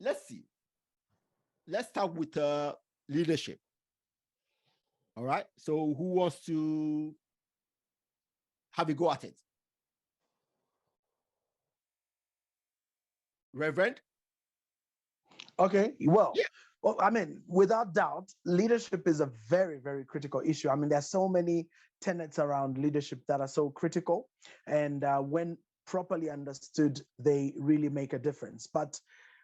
let's see. Let's start with leadership. All right. So who wants to have a go at it? Reverend? Okay, well, I mean, without doubt, leadership is a very, very critical issue. I mean, there's so many tenets around leadership that are so critical, and when properly understood, they really make a difference. But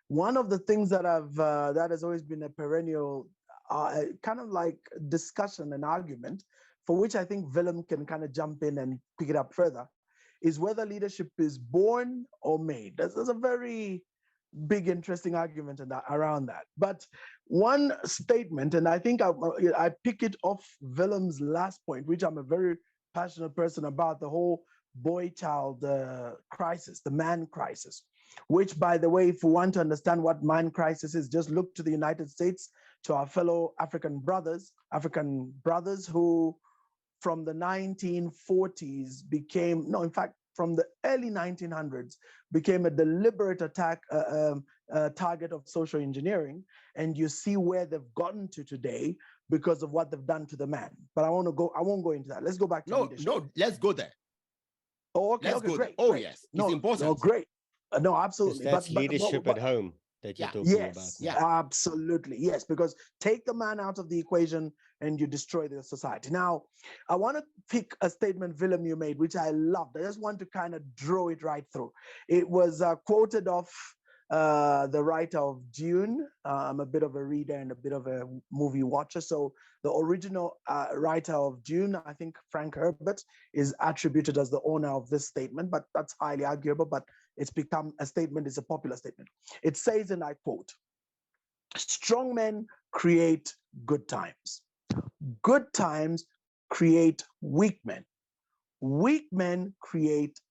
one of the things that that has always been a perennial kind of like discussion and argument, for which I think Willem can kind of jump in and pick it up further, is whether leadership is born or made. There's a very big, interesting argument around that. But one statement, and I think I pick it off Willem's last point, which I'm a very passionate person about, the whole boy-child crisis, the man crisis, which, by the way, if we want to understand what man crisis is, just look to the United States, to our fellow African brothers who from the 1940s became, no, in fact, from the early 1900s, became a deliberate attack target of social engineering. And you see where they've gotten to today because of what they've done to the man. But I won't go into that. Let's go back to leadership. No, let's go there. Oh, okay, let's okay, go great. There. Oh, great. yes, it's important. No, great. No, absolutely. That's leadership at home that you're talking about. Yeah, absolutely. Yes, because take the man out of the equation and you destroy the society. Now, I want to pick a statement, Willem, you made, which I loved. I just want to kind of draw it right through. It was quoted off the writer of Dune. I'm a bit of a reader and a bit of a movie watcher. So the original writer of Dune, I think Frank Herbert, is attributed as the owner of this statement, but that's highly arguable, but it's become a statement, it's a popular statement. It says, and I quote, "Strong men create good times. Good times create weak men. Weak men create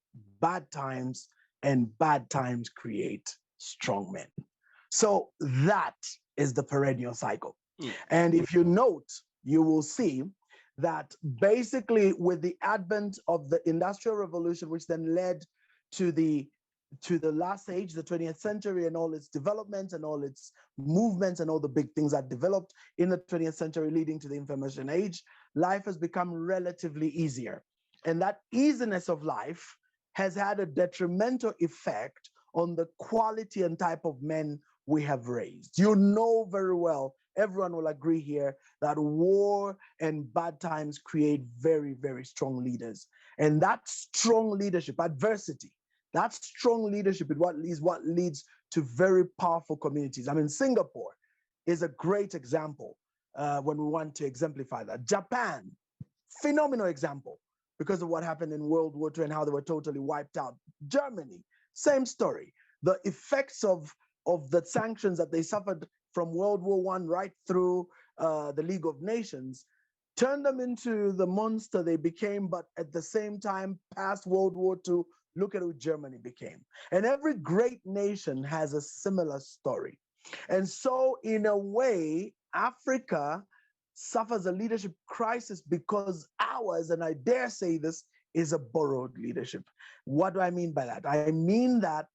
bad times, and bad times create strong men." So that is the perennial cycle. And if you note, you will see that basically with the advent of the Industrial Revolution, which then led to the last age, the 20th century, and all its developments and all its movements and all the big things that developed in the 20th century leading to the information age, life has become relatively easier. And that easiness of life has had a detrimental effect on the quality and type of men we have raised. You know very well, everyone will agree here, that war and bad times create very, very strong leaders. And that strong leadership, adversity, that strong leadership is what leads to very powerful communities. I mean, Singapore is a great example when we want to exemplify that. Japan, phenomenal example because of what happened in World War II and how they were totally wiped out. Germany, same story. The effects of the sanctions that they suffered from World War I right through the League of Nations turned them into the monster they became, but at the same time, past World War II, look at who Germany became. And every great nation has a similar story. And so, in a way, Africa suffers a leadership crisis because ours, and I dare say this, is a borrowed leadership. What do I mean by that? I mean that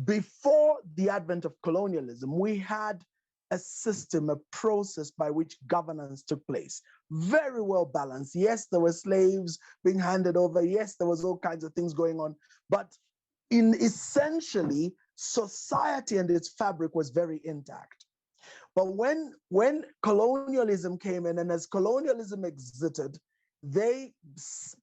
before the advent of colonialism, we had a system, a process by which governance took place. Very well balanced. Yes, there were slaves being handed over. Yes, there was all kinds of things going on. But in essentially, society and its fabric was very intact. But when colonialism came in, and as colonialism exited, they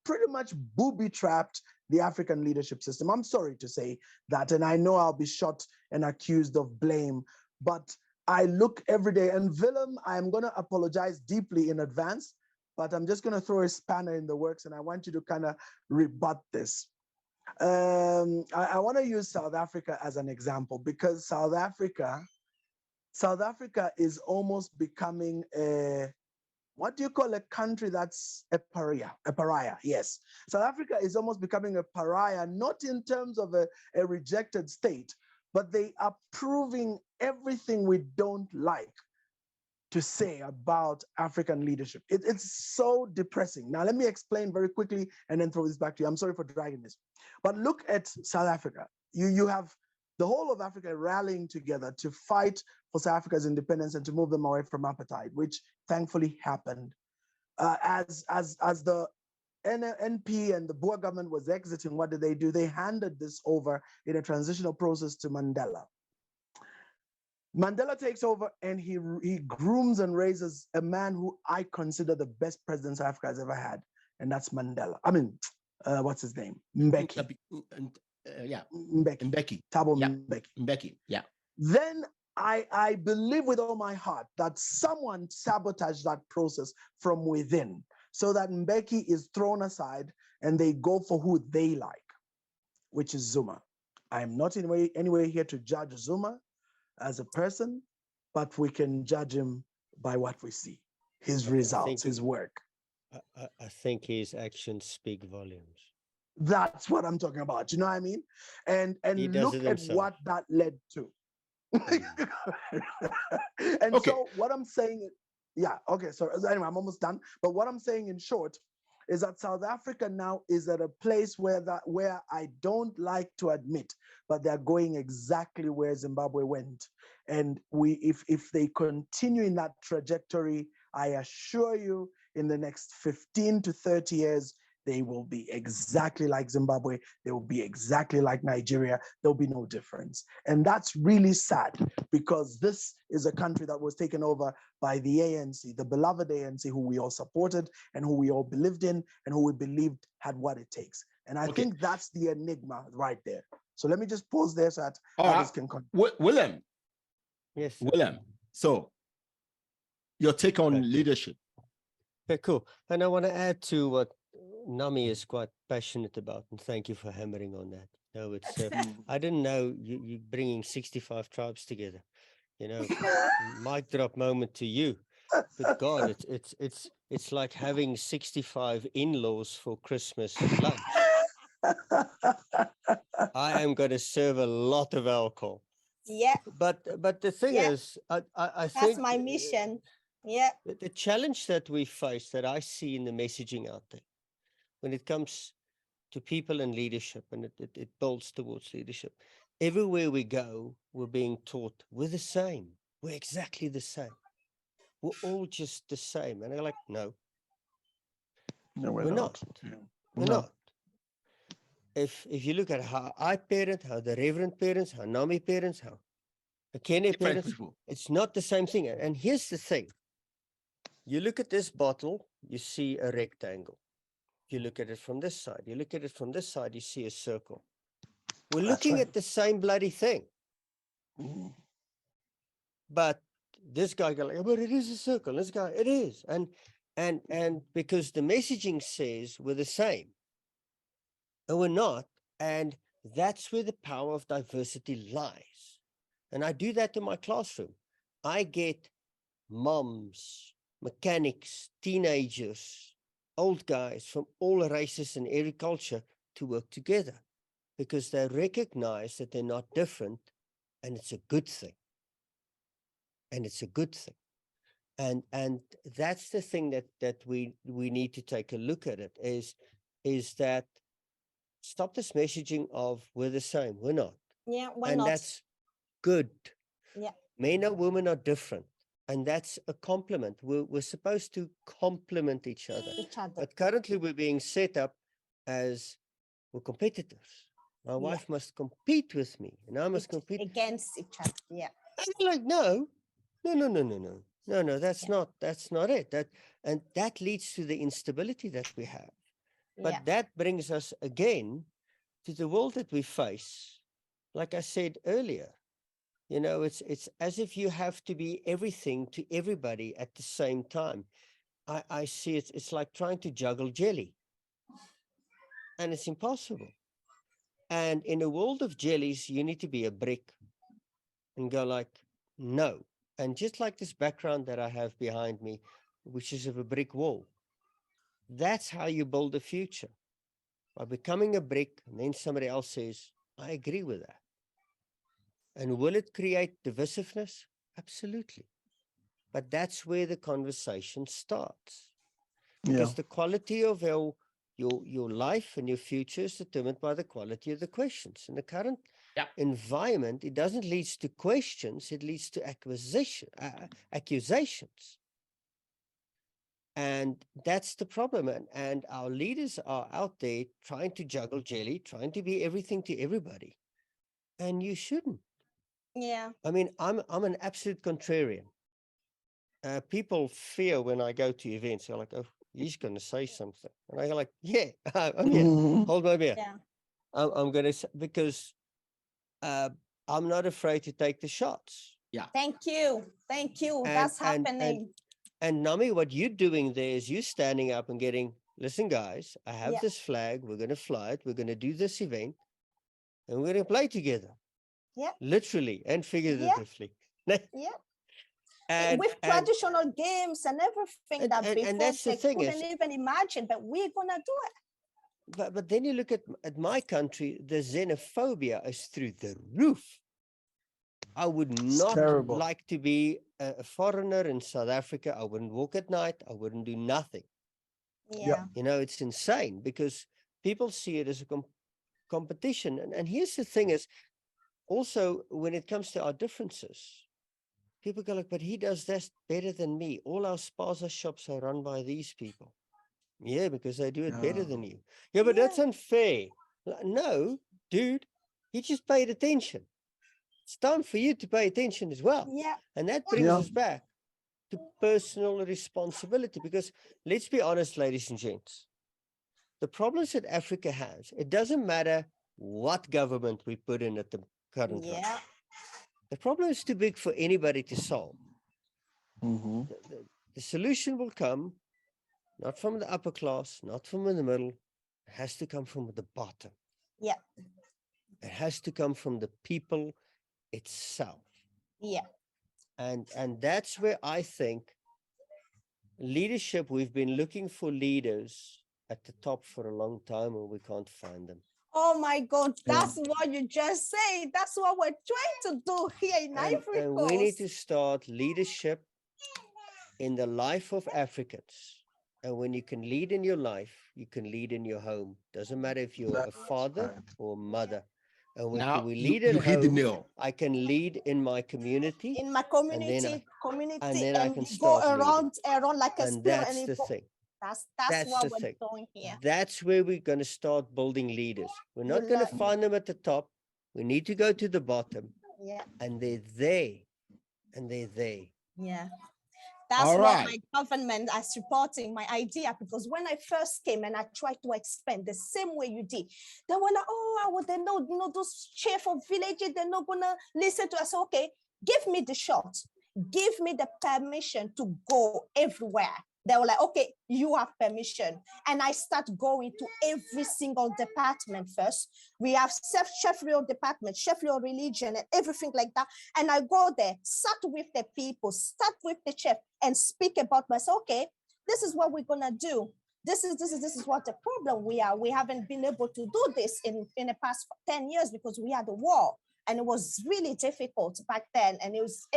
pretty much booby-trapped the African leadership system. I'm sorry to say that, and I know I'll be shot and accused of blame, but I look every day, and Willem, I'm going to apologize deeply in advance, but I'm just going to throw a spanner in the works, and I want you to kind of rebut this. I want to use South Africa as an example, because South Africa is almost becoming what do you call a country that's a pariah? Yes. South Africa is almost becoming a pariah, not in terms of a rejected state, but they are proving everything we don't like to say about African leadership. It's so depressing. Now, let me explain very quickly and then throw this back to you. I'm sorry for dragging this. But look at South Africa. You have the whole of Africa rallying together to fight for South Africa's independence and to move them away from apartheid, which thankfully happened. As the NP and the Boer government was exiting, what did? They handed this over in a transitional process to Mandela. Mandela takes over and he grooms and raises a man who I consider the best president South Africa has ever had, and that's Mandela. I mean, what's his name? Mbeki. Mbeki. Thabo Yeah. Mbeki. Mbeki. Yeah. Then I believe with all my heart that someone sabotaged that process from within, so that Mbeki is thrown aside and they go for who they like, which is Zuma. I am not in any way here to judge Zuma as a person, but we can judge him by what we see, his results, his work. I think his actions speak volumes. That's what I'm talking about. You know what I mean? And look at what that led to. And okay. So what I'm saying, yeah, okay, so anyway, I'm almost done. But what I'm saying in short is that South Africa now is at a place where I don't like to admit, but they're going exactly where Zimbabwe went. And if they continue in that trajectory, I assure you, in the next 15 to 30 years, they will be exactly like Zimbabwe. They will be exactly like Nigeria. There'll be no difference. And that's really sad, because this is a country that was taken over by the ANC, the beloved ANC, who we all supported and who we all believed in and who we believed had what it takes. And I think that's the enigma right there. So let me just pause there so that others can continue. Willem. Yes. Sir. Willem. So your take on leadership. Okay, cool. And I want to add to what Namy is quite passionate about, and thank you for hammering on that. No, it's I didn't know you bringing 65 tribes together. You know, mic drop moment to you. But God, it's like having 65 in-laws for Christmas lunch. I am going to serve a lot of alcohol. Yeah. But the thing is, I that's think my mission. Yeah. The challenge that we face, that I see in the messaging out there, when it comes to people and leadership, and it builds towards leadership, everywhere we go, we're being taught we're the same. We're exactly the same. We're all just the same. And they're like, no, we're not. We're not. If you look at how I parent, how the Reverend parents, how Namy parents, how Ekene parents, it's not the same thing. And here's the thing. You look at this bottle, you see a rectangle. If you look at it from this side, you look at it from this side, you see a circle. We're looking at the same bloody thing. But this guy goes, but it is a circle. This guy, it is. And because the messaging says we're the same, and we're not. And that's where the power of diversity lies. And I do that in my classroom. I get moms, mechanics, teenagers, old guys from all races and every culture to work together, because they recognize that they're not different, and it's a good thing. And it's a good thing. And that's the thing that we need to take a look at it, is that stop this messaging of we're the same. We're not. Yeah, we're and not. That's good. Yeah. Men and women are different. And that's a compliment. We're supposed to complement each other. But currently we're being set up as we're competitors. My wife must compete with me, and I must compete against each other. Yeah. And you're like, no, that's not it. And that leads to the instability that we have. But that brings us again to the world that we face. Like I said earlier, you know, it's as if you have to be everything to everybody at the same time. I see it's like trying to juggle jelly. And it's impossible. And in a world of jellies, you need to be a brick and go like, no. And just like this background that I have behind me, which is of a brick wall, that's how you build a future. By becoming a brick, and then somebody else says, I agree with that. And will it create divisiveness? Absolutely. But that's where the conversation starts. Because the quality of your life and your future is determined by the quality of the questions. And the current environment, it doesn't lead to questions, it leads to accusations. And that's the problem. And our leaders are out there trying to juggle jelly, trying to be everything to everybody. And you shouldn't. Yeah. I mean, I'm an absolute contrarian. People fear when I go to events. They're like, oh, he's going to say something. And I go like, yeah, I'm here. Hold my beer. Yeah. I'm going to say, because I'm not afraid to take the shots. Yeah. Thank you. Thank you. That's happening. And Namy, what you're doing there is you standing up and getting, listen, guys, I have this flag. We're going to fly it. We're going to do this event. And we're going to play together. Yeah. Literally and figuratively. Yeah. And with traditional games and everything that before that's they couldn't even imagine, but we're going to do it. But then you look at my country, the xenophobia is through the roof. I would not like to be a foreigner in South Africa. I wouldn't walk at night. I wouldn't do nothing. Yeah. You know, it's insane because people see it as a competition. And here's the thing is, also, when it comes to our differences, people go like, but he does this better than me. All our spaza shops are run by these people. Yeah, because they do it better than you. Yeah, but that's unfair. No, dude, he just paid attention. It's time for you to pay attention as well. Yeah. And that brings us back to personal responsibility, because let's be honest, ladies and gents, the problems that Africa has, it doesn't matter what government we put in at the current time. The problem is too big for anybody to solve. The solution will come not from the upper class, not from in the middle. It has to come from the bottom. Yeah. It has to come from the people itself. Yeah. And that's where I think leadership, we've been looking for leaders at the top for a long time and we can't find them. Oh my God, that's what you just said. That's what we're trying to do here in Ivory Coast. And we need to start leadership in the life of Africans. And when you can lead in your life, you can lead in your home. Doesn't matter if you're a father or mother. And when we lead at home, I can lead in my community. In my community, and then I can go start around like a and spirit. That's the thing. That's what we're doing here. That's where we're going to start building leaders. We're not going to find them at the top. We need to go to the bottom. Yeah. And they're there. And they're there. Yeah. That's what my government is supporting my idea, because when I first came and I tried to explain the same way you did, they were like, oh, they know, those chief of villages, they're not gonna listen to us. Okay, give me the shot, give me the permission to go everywhere. They were like, okay, you have permission. And I start going to every single department first. We have Sheffield department, Sheffield religion, and everything like that. And I go there, start with the people, start with the chef, and speak about myself. Okay, this is what we're gonna do. This is what the problem we are. We haven't been able to do this in the past 10 years because we had a war. And it was really difficult back then. And it was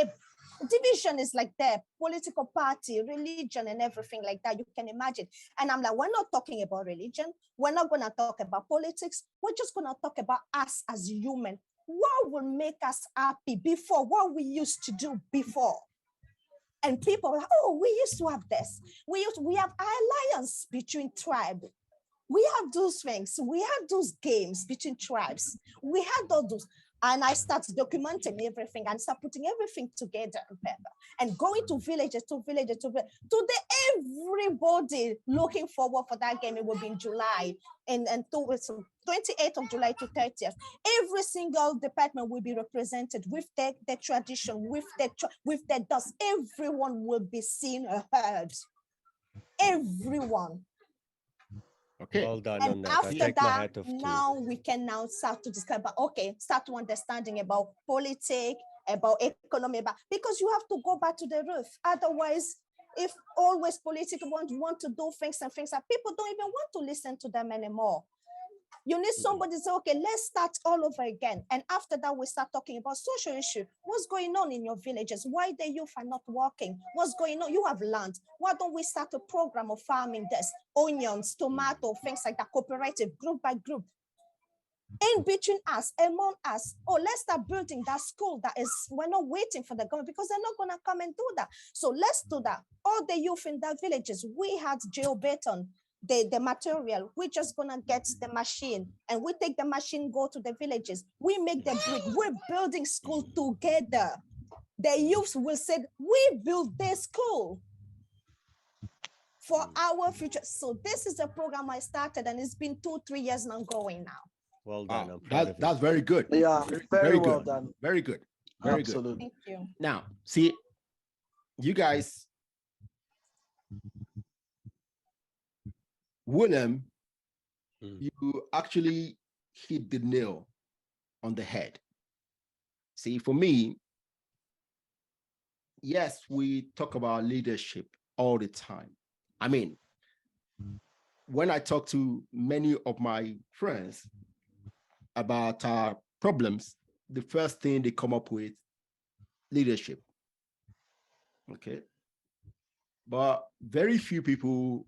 division is like that, political party, religion, and everything like that. You can imagine. And I'm like, we're not talking about religion. We're not going to talk about politics. We're just going to talk about us as human. What will make us happy before, what we used to do before. And people are like, oh, we used to have this. We have alliance between tribes. We have those things. We have those games between tribes. We had all those. And I start documenting everything and start putting everything together on paper and going to villages, Today, everybody looking forward for that game. It will be in July and 28th of July to 30th. Every single department will be represented with their tradition, with their dust. Everyone will be seen and heard. Everyone. Okay. Well done and on that. after that, now we can now start to discuss about, start to understanding about politics, about economy, because you have to go back to the roof. Otherwise, if always politics want to do things and things that people don't even want to listen to them anymore. You need somebody to say, okay, let's start all over again. And after that, we start talking about social issue. What's going on in your villages? Why the youth are not working? What's going on? You have land. Why don't we start a program of farming this? Onions, tomato, things like that, cooperative, group by group. in between us, among us, oh, let's start building that school that is, we're not waiting for the government because they're not going to come and do that. So let's do that. All the youth in the villages, we had geobeton, the material, we're just going to get the machine and we take the machine, go to the villages. We make the brick, we're building school together. The youths will say, we built this school for our future. So this is a program I started and it's been 2-3 years now going now. Well done. That's very good. Yeah, very well good. done. Very good. Very Absolutely. good. Thank you. Now, see, you guys, Willem, you actually hit the nail on the head. See, for me, yes, we talk about leadership all the time. I mean, when I talk to many of my friends about our problems, the first thing they come up with, leadership. Okay. But very few people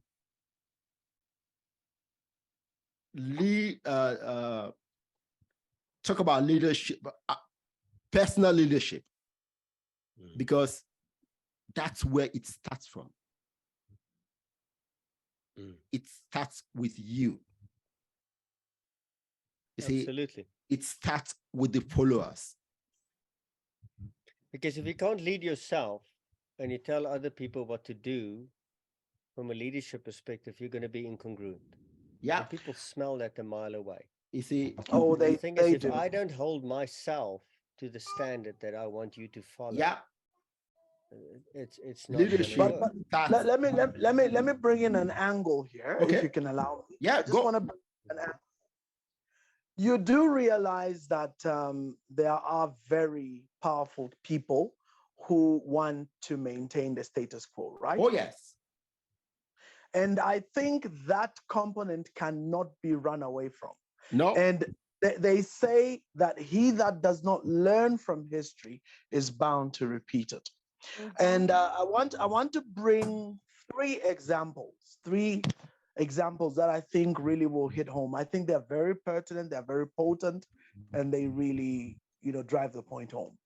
talk about leadership, personal leadership, because that's where it starts from. It starts with you. You see, Absolutely. It starts with the followers. Because if you can't lead yourself and you tell other people what to do from a leadership perspective, you're going to be incongruent. Yeah. And people smell that a mile away. You see, the thing is, if do. I don't hold myself to the standard that I want you to follow, yeah, it's not leadership. gonna work. Let me bring in an angle here, Okay. if you can allow me. Yeah, I just want to bring an angle. You do realize that there are very powerful people who want to maintain the status quo, right? Oh, yes. And I think that component cannot be run away from. No. And they say that he that does not learn from history is bound to repeat it. And I want to bring three examples that I think really will hit home. I think they're very pertinent, they're very potent, and they really, drive the point home.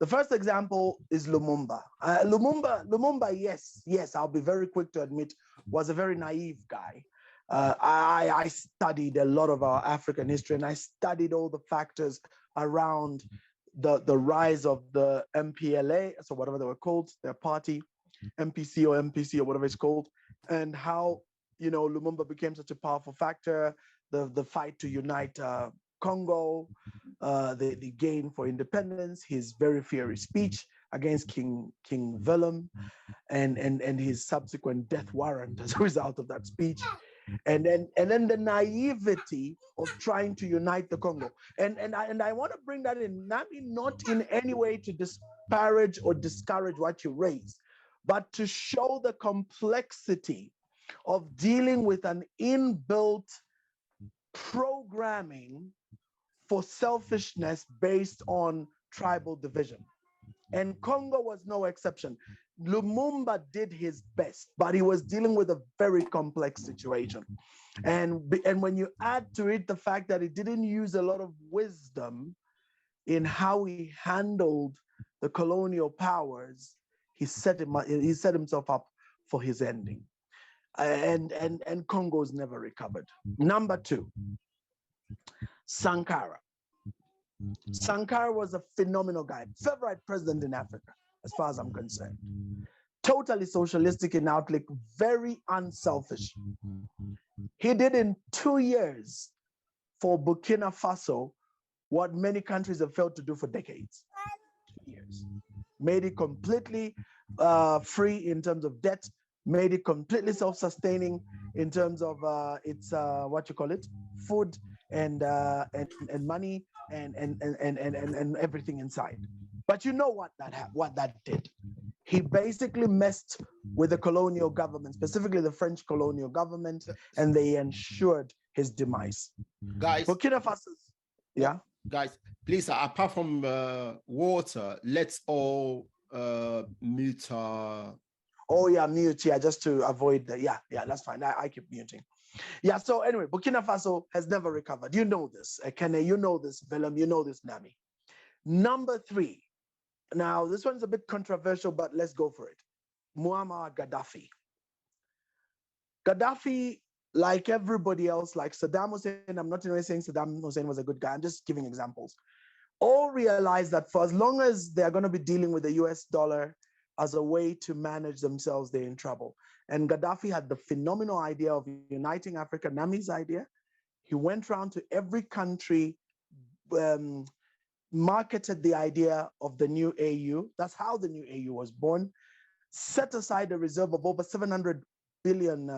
The first example is Lumumba. Lumumba, yes, I'll be very quick to admit, was a very naive guy. I studied a lot of our African history, and I studied all the factors around the rise of the MPLA, so whatever they were called, their party, MPC or whatever it's called, and how Lumumba became such a powerful factor, the fight to unite Congo, the gain for independence, his very fiery speech against King Willem, and his subsequent death warrant as a result of that speech. And then the naivety of trying to unite the Congo. And I want to bring that in, Namy, not in any way to disparage or discourage what you raise, but to show the complexity of dealing with an inbuilt programming for selfishness based on tribal division. And Congo was no exception. Lumumba did his best, but he was dealing with a very complex situation. And when you add to it the fact that he didn't use a lot of wisdom in how he handled the colonial powers, he set himself up for his ending. And Congo's never recovered. Number two, Sankara. Sankara was a phenomenal guy, favorite president in Africa, as far as I'm concerned. Totally socialistic in outlook, very unselfish. He did in 2 years for Burkina Faso what many countries have failed to do for decades. 2 years. Made it completely free in terms of debt, made it completely self-sustaining in terms of its food and money and everything inside. But you know what that did? He basically messed with the colonial government, specifically the French colonial government, and they ensured his demise. Guys, Burkina Faso, yeah. Guys, please, apart from water, let's all mute. Oh yeah, mute. Yeah, just to avoid the. Yeah, that's fine. I keep muting. Yeah, so anyway, Burkina Faso has never recovered. You know this, Ekene, you know this, Willem, you know this, Namy. Number 3. Now, this one's a bit controversial, but let's go for it. Muammar Gaddafi. Gaddafi, like everybody else, like Saddam Hussein, I'm not even saying Saddam Hussein was a good guy, I'm just giving examples. All realize that for as long as they're going to be dealing with the US dollar as a way to manage themselves, they're in trouble. And Gaddafi had the phenomenal idea of uniting Africa, Namy's idea. He went around to every country, marketed the idea of the new AU. That's how the new AU was born. Set aside a reserve of over $700 billion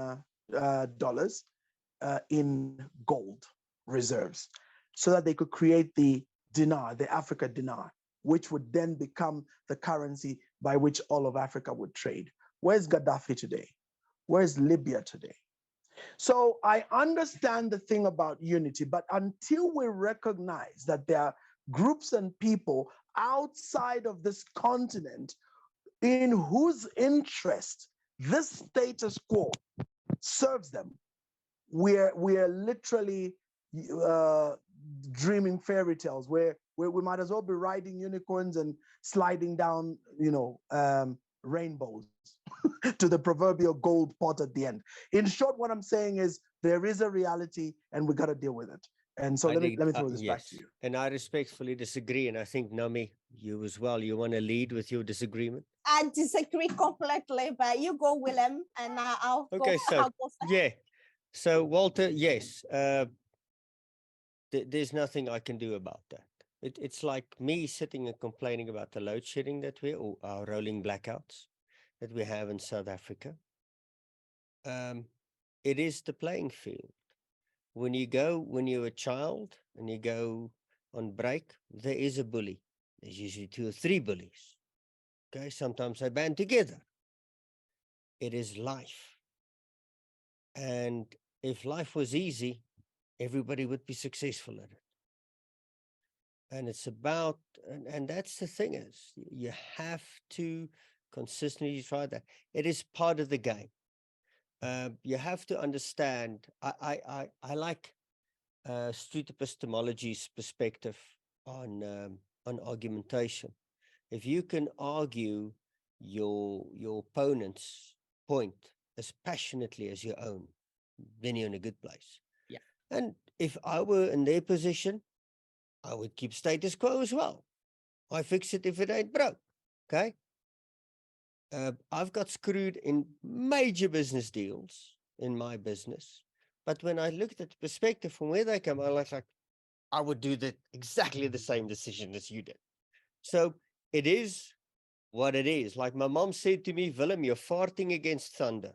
in gold reserves so that they could create the dinar, the Africa dinar, which would then become the currency by which all of Africa would trade. Where's Gaddafi today? Where's Libya today? So I understand the thing about unity, but until we recognize that there are groups and people outside of this continent in whose interest this status quo serves them, we're literally dreaming fairy tales where we might as well be riding unicorns and sliding down, rainbows to the proverbial gold pot at the end. In short, what I'm saying is there is a reality and we got to deal with it. And so let me throw this back to you. And I respectfully disagree. And I think, Namy, you as well, you want to lead with your disagreement? I disagree completely, but you go, Willem, and I'll okay, go. So, I'll go yeah. So, Walter, yes, there's nothing I can do about that. It's like me sitting and complaining about the load shedding that or our rolling blackouts that we have in South Africa. It is the playing field. When you're a child and you go on break, there is a bully. There's usually 2 or 3 bullies. Okay, sometimes they band together. It is life. And if life was easy, everybody would be successful at it. And it's about, and that's the thing is, you have to consistently try that. It is part of the game. You have to understand, I like street epistemology's perspective on argumentation. If you can argue your opponent's point as passionately as your own, then you're in a good place. Yeah. And if I were in their position, I would keep status quo as well. I fix it if it ain't broke. Okay. I've got screwed in major business deals in my business. But when I looked at the perspective from where they come, I was like, I would do exactly the same decision as you did. So it is what it is. Like my mom said to me, Willem, you're farting against thunder.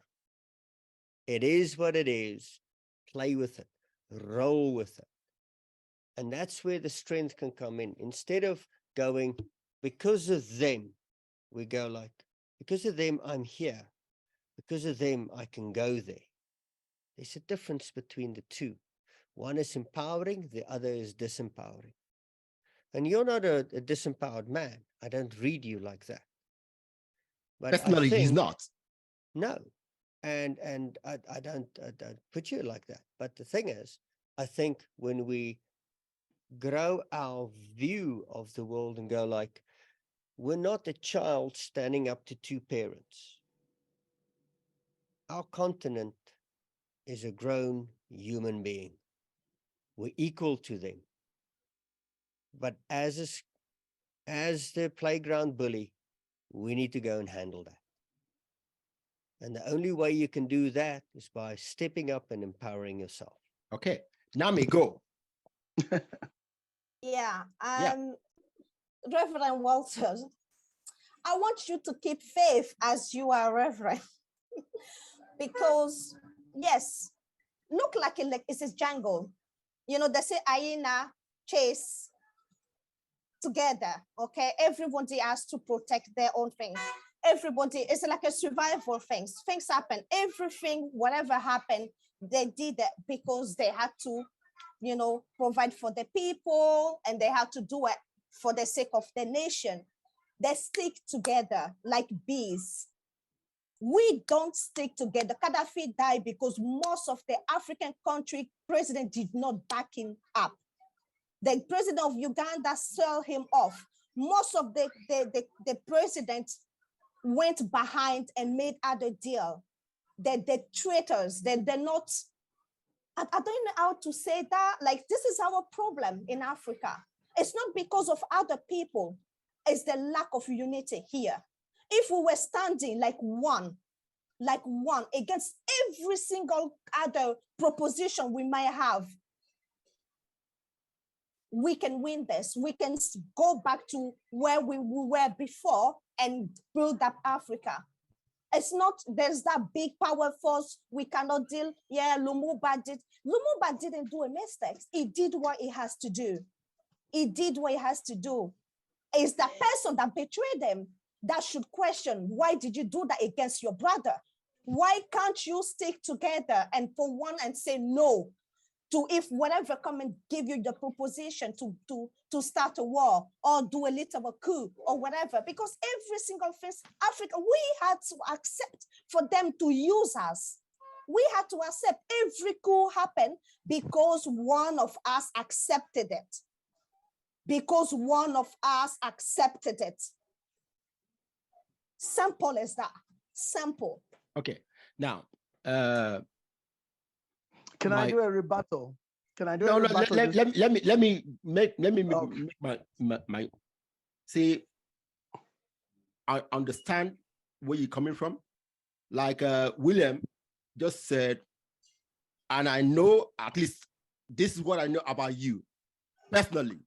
It is what it is. Play with it. Roll with it. And that's where the strength can come in. Instead of going, because of them, we go like, because of them, I'm here. Because of them, I can go there. There's a difference between the two. One is empowering, the other is disempowering. And you're not a disempowered man. I don't read you like that. But personally, he's not. No. And I don't put you like that. But the thing is, I think when we grow our view of the world and go like, we're not a child standing up to 2 parents. Our continent is a grown human being. We're equal to them. But as the playground bully, we need to go and handle that. And the only way you can do that is by stepping up and empowering yourself. Okay, Namy, go. Yeah. Reverend Walter, I want you to keep faith as you are Reverend. Because, yes, look like it's a jungle. You know, they say hyena chase together, okay? Everybody has to protect their own things. Everybody, it's like a survival thing. Things happen. Everything, whatever happened, they did it because they had to, provide for the people, and they had to do it for the sake of the nation. They stick together like bees. We don't stick together. Gaddafi died because most of the African country president did not back him up. The president of Uganda sold him off. Most of the presidents went behind and made other deal. The traitors, they're not, I don't know how to say that. Like, this is our problem in Africa. It's not because of other people. It's the lack of unity here. If we were standing like one against every single other proposition we might have, we can win this. We can go back to where we were before and build up Africa. It's not, there's that big power force we cannot deal. Yeah, Lumumba didn't do a mistake. He did what he has to do. He did what he has to do. It's the person that betrayed them that should question, why did you do that against your brother? Why can't you stick together and for one and say no to if whatever come and give you the proposition to start a war or do a little coup or whatever? Because every single face, Africa, we had to accept for them to use us. We had to accept every coup happened because one of us accepted it. Because one of us accepted it. Simple as that. Simple. Okay. Now, can I do a rebuttal? Can I do no, a rebuttal? Let me make my see. I understand where you're coming from. Like Willem just said, and I know, at least this is what I know about you personally.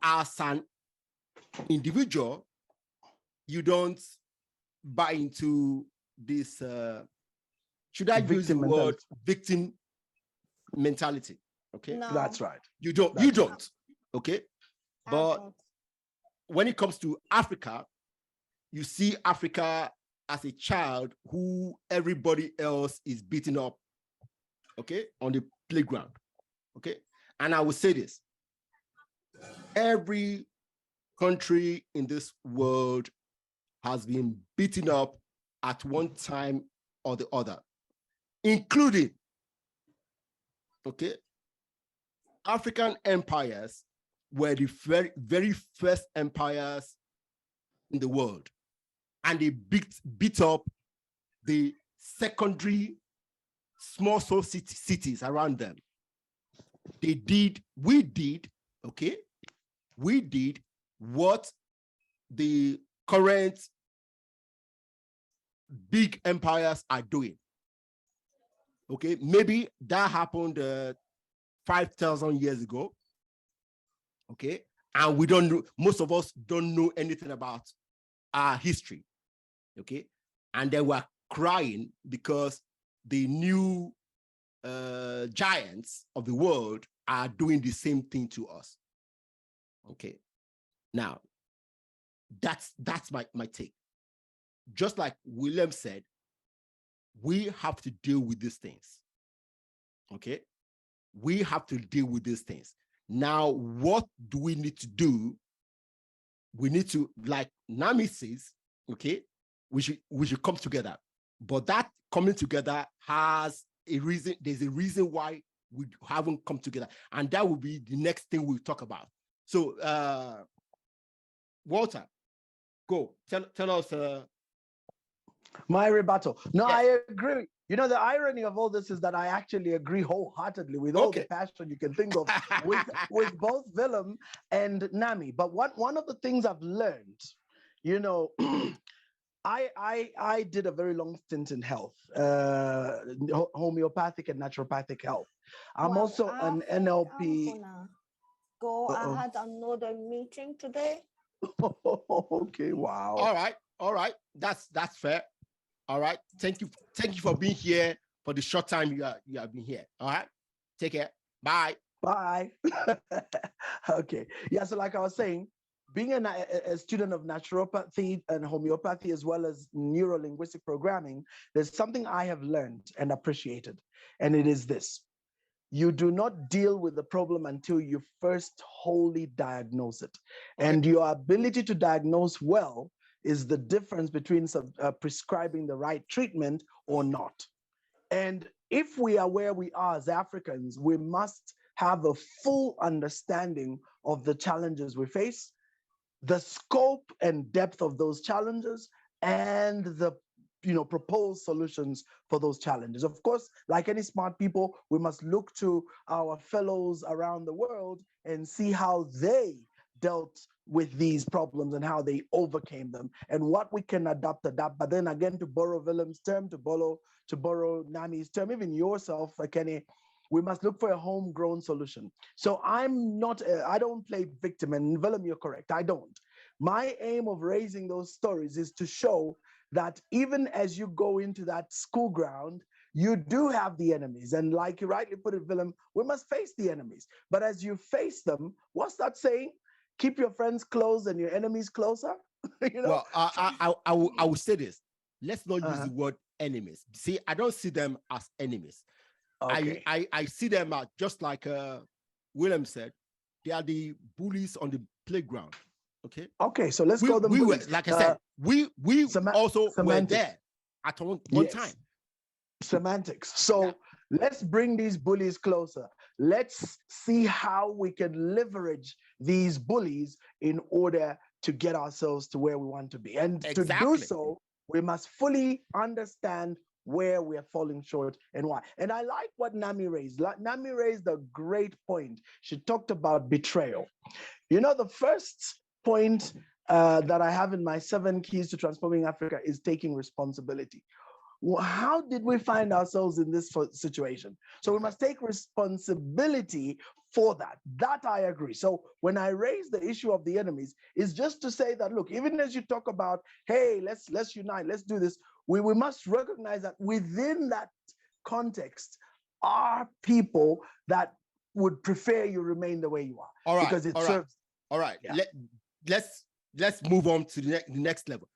As an individual, you don't buy into this, should I use the word victim mentality? Okay. No. That's right. You don't, okay? But when it comes to Africa, you see Africa as a child who everybody else is beating up, okay, on the playground, okay? And I will say this, every country in this world has been beaten up at one time or the other, including, okay, African empires were the very first empires in the world. And they beat up the secondary small cities around them. We did what the current big empires are doing. Okay, maybe that happened 5,000 years ago. Okay, and we don't know, most of us don't know anything about our history. Okay, and they were crying because the new giants of the world are doing the same thing to us. Okay, now that's my take. Just like Willem said, we have to deal with these things. Okay, we have to deal with these things. Now, what do we need to do? We need to, like Namy says, okay, we should come together. But that coming together has a reason. There's a reason why we haven't come together, and that will be the next thing we'll talk about. So, Walter, go tell us. My rebuttal. No, yes. I agree. You know, the irony of all this is that I actually agree wholeheartedly with all the passion you can think of with both Willem and Namy. But one of the things I've learned, you know, I did a very long stint in health, homeopathic and naturopathic health. I'm also an NLP. I had another meeting today. Okay, wow. All right. That's fair. All right. Thank you for being here for the short time you have been here. All right. Take care. Bye. Bye. Okay. Yeah. So like I was saying, being a student of naturopathy and homeopathy, as well as neuro-linguistic programming, there's something I have learned and appreciated. And it is this: you do not deal with the problem until you first wholly diagnose it. Okay. And your ability to diagnose well is the difference between prescribing the right treatment or not. And if we are where we are as Africans, we must have a full understanding of the challenges we face, the scope and depth of those challenges, and the proposed solutions for those challenges. Of course, like any smart people, we must look to our fellows around the world and see how they dealt with these problems and how they overcame them and what we can adapt. But then again, to borrow Willem's term, to borrow Namy's term, even yourself, Ekene, we must look for a homegrown solution. So I don't play victim, and Willem, you're correct, I don't. My aim of raising those stories is to show that even as you go into that school ground, you do have the enemies. And like you rightly put it, Willem, we must face the enemies. But as you face them, what's that saying? Keep your friends close and your enemies closer. Well, I will say this. Let's not use the word enemies. See, I don't see them as enemies. Okay. I see them as, just like Willem said, they are the bullies on the playground. Okay. Okay, so let's call them bullies. Like I said, we also were there at one time. Semantics. So let's bring these bullies closer. Let's see how we can leverage these bullies in order to get ourselves to where we want to be. And to do so, we must fully understand where we are falling short and why. And I like what Namy raised. Namy raised a great point. She talked about betrayal. The first point that I have in my 7 keys to transforming Africa is taking responsibility. How did we find ourselves in this situation? So we must take responsibility for that. That I agree. So when I raise the issue of the enemies, is just to say that, look, even as you talk about, hey, let's unite, let's do this, we must recognize that within that context are people that would prefer you remain the way you are. All right. Because it serves. All right. Yeah. Let's move on to the next level.